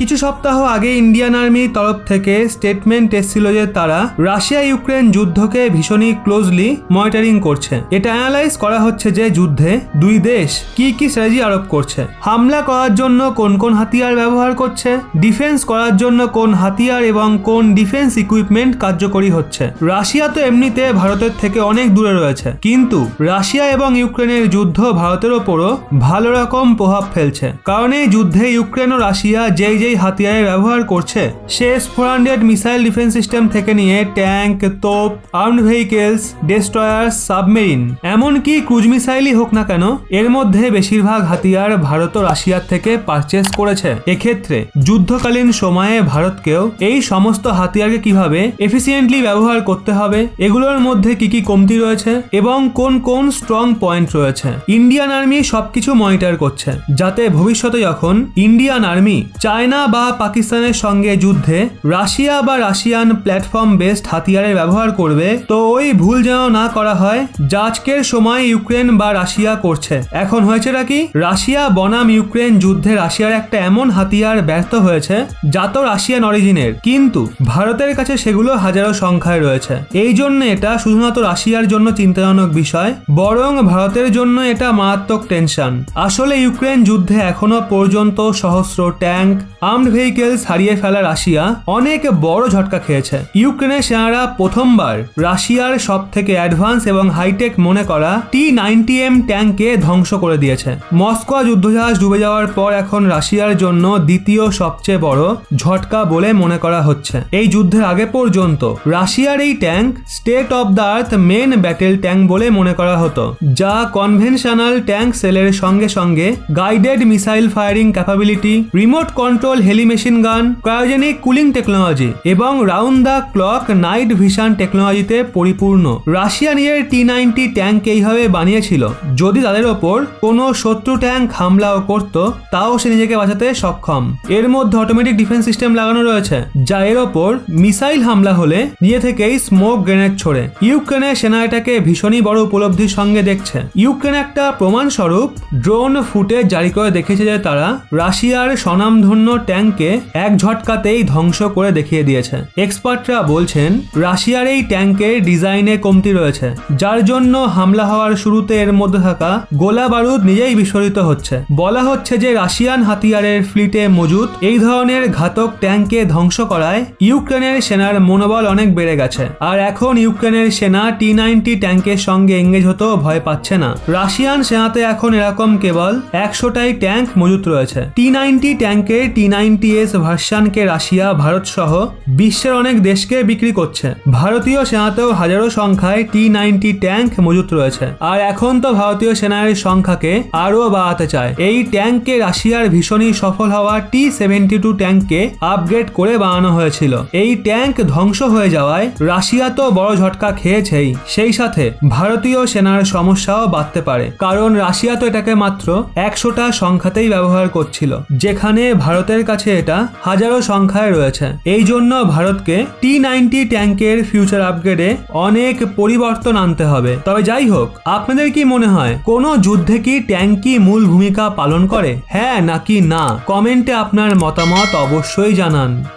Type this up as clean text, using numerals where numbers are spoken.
কিছু সপ্তাহ আগে ইন্ডিয়ান আর্মির তরফ থেকে স্টেটমেন্ট এসেছিল যে তারা রাশিয়া ইউক্রেন যুদ্ধকে ভীষণই ক্লোজলি মনিটরিং করছে। এটা অ্যানালাইজ করা হচ্ছে যে যুদ্ধে দুই দেশ কি কি স্ট্র্যাটেজি আরোপ করছে, হামলা করার জন্য কোন কোন হাতিয়ার ব্যবহার করছে, ডিফেন্স করার জন্য কোন হাতিয়ার এবং কোন ডিফেন্স ইকুইপমেন্ট কার্যকরী হচ্ছে। রাশিয়া তো এমনিতে ভারতের থেকে অনেক দূরে রয়েছে, কিন্তু রাশিয়া এবং ইউক্রেনের যুদ্ধ ভারতের ওপরও ভালো রকম প্রভাব ফেলছে, কারণ এই যুদ্ধে ইউক্রেন ও রাশিয়া যেই হাতিয়ারের ব্যবহার করছে সে S-400 মিসাইল ডিফেন্স সিস্টেম থেকে নিয়ে ট্যাঙ্ক, তোপ, আর্মড ভেহিকেলস, ডেস্ট্রয়ার, সাবমেরিন, এমনকি ক্রুজ মিসাইলই হোক না কেন, এর মধ্যে বেশিরভাগ হাতিয়ার ভারত ও রাশিয়ার থেকে পারচেস করেছে। এক্ষেত্রে যুদ্ধকালীন সময়ে ভারতকেও এই সমস্ত হাতিয়ারকে কিভাবে এফিসিয়েন্টলি ব্যবহার করতে হবে, এগুলোর মধ্যে কি কি কমতি রয়েছে এবং কোন কোন স্ট্রং পয়েন্ট রয়েছে, ইন্ডিয়ান আর্মি সবকিছু মনিটর করছে, যাতে ভবিষ্যতে যখন ইন্ডিয়ান আর্মি চায়না বা পাকিস্তানের সঙ্গে যুদ্ধে রাশিয়া বা রাশিয়ান প্ল্যাটফর্ম বেসড হাতিয়ারের ব্যবহার করবে তো ওই ভুল যেন না করা হয় যা আজকের সময় ইউক্রেন বা রাশিয়া করছে। এখন হয়েছে নাকি রাশিয়া বনাম ইউক্রেন যুদ্ধে রাশিয়ার একটা এমন হাতিয়ার ব্যর্থ হয়েছে যা তো রাশিয়ান অরিজিনের, কিন্তু ভারতের কাছে সেগুলো হাজারো সংখ্যায় রয়েছে। এই জন্য এটা শুধুমাত্র রাশিয়ার জন্য চিন্তাজনক বিষয়, বরং ভারতের জন্য এটা মারাত্মক টেনশন। আসলে ইউক্রেন যুদ্ধে এখনো পর্যন্ত সহস্র ট্যাঙ্ক, আর্মড ভেহিকেলস হারিয়ে ফেলা রাশিয়া অনেক বড় ঝটকা খেয়েছে। ইউক্রেনের সেনারা প্রথমবার রাশিয়ার সব থেকে অ্যাডভান্স এবং হাইটেক মনে করা T-90M ট্যাঙ্ককে ধ্বংস করে দিয়েছে। মস্কো যুদ্ধজাহাজ ডুবে যাওয়ার পর এখন রাশিয়ার জন্য দ্বিতীয় সবচেয়ে বড় ঝটকা বলে মনে করা হচ্ছে। এই যুদ্ধের আগে পর্যন্ত রাশিয়ার এই tank state of the earth main battle tank বলে মনে করা হতো, যা কনভেনশনাল ট্যাঙ্ক সেলের সঙ্গে সঙ্গে guided missile firing capability, remote control heavy machine gun, cryogenic cooling technology এবং round the clock night vision টেকনোলজিতে পরিপূর্ণ। রাশিয়া নিজের T-90 ট্যাঙ্ক এইভাবে বানিয়েছিল যদি তাদের ওপর কোনো শত্রু ট্যাঙ্ক হামলাও করত তাও সে নিজেকে বাঁচাতে সক্ষম। এর মধ্যে অটোমেটিক ডিফেন্স সিস্টেম লাগানো রয়েছে যা এর ওপর মিসাইল হামলা হলে নিজে থেকেই স্মোক গ্রেনেড ছোড়ে। ইউক্রেনের সেনা এটাকে ভীষণই বড় উপলব্ধির সঙ্গে দেখছে। ইউক্রেন একটা প্রমাণস্বরূপ ড্রোন ফুটেজ জারি করে দেখেছে যে তারা রাশিয়ার স্বনামধন্য ট্যাঙ্ককে এক ঝটকাতেই ধ্বংস করে দেখিয়ে দিয়েছে। এক্সপার্টরা বলছেন রাশিয়ার এই ট্যাঙ্কের ডিজাইনে কমতি রয়েছে, যার জন্য হামলা হওয়ার শুরুতে এর মধ্যে থাকা গোলা বারুদ নিজেই বিস্ফোরিত হচ্ছে। বলা হচ্ছে যে রাশিয়ান হাতিয়ারের ফ্লিটে মজুদ এই ধরনের ঘাতক ট্যাঙ্ককে ধ্বংস করায় ইউক্রেনের সেনার মনোবল অনেক বেড়ে গেছে, আর এখন ইউক্রেনের সেনা T-90 ট্যাঙ্কের সঙ্গে এঙ্গেজ হতেও ভয় পাচ্ছে না। রাশিয়ান সেনাতে এখন এরকম কেবল 100টাই ট্যাঙ্ক মজুত রয়েছে। T-90 ট্যাঙ্কের T-90S ভার্সনকে রাশিয়া, ভারত সহ বিশ্বের অনেক দেশকে বিক্রি করছে। ভারতীয় সেনাতেও হাজারো সংখ্যায় T-90 ট্যাঙ্ক মজুত রয়েছে, আর এখন তো ভারতীয় সেনার সংখ্যাকে আরও বাড়াতে চায়। এই ট্যাঙ্ককে রাশিয়ার ভীষণই সফল হওয়া T-72 ট্যাঙ্ককে আপগ্রেড করে বানানো হয়েছিল। এই ট্যাঙ্ক ধ্বংস হয়ে যাওয়ায় রাশিয়া তো বড় ঝটকা খেয়েছেই, সেই সাথে ভারতীয় সেনার সমস্যাও বাড়তে পারে, কারণ রাশিয়া তো এটাকে মাত্র 100টা সংখ্যাতেই ব্যবহার করছিল, যেখানে ভারতের কাছে এটা হাজারো সংখ্যায় রয়েছে। এই জন্য ভারতকে T-90 ট্যাঙ্কের ফিউচার আপগ্রেডে অনেক পরিবর্তন আনতে হবে। তবে যাই হোক, আপনাদের কি মনে হয় কোনো যুদ্ধে কি ট্যাঙ্ক কি মূল ভূমিকা পালন করে, হ্যাঁ নাকি না? কমেন্টে আপনার মতামত অবশ্যই জানান।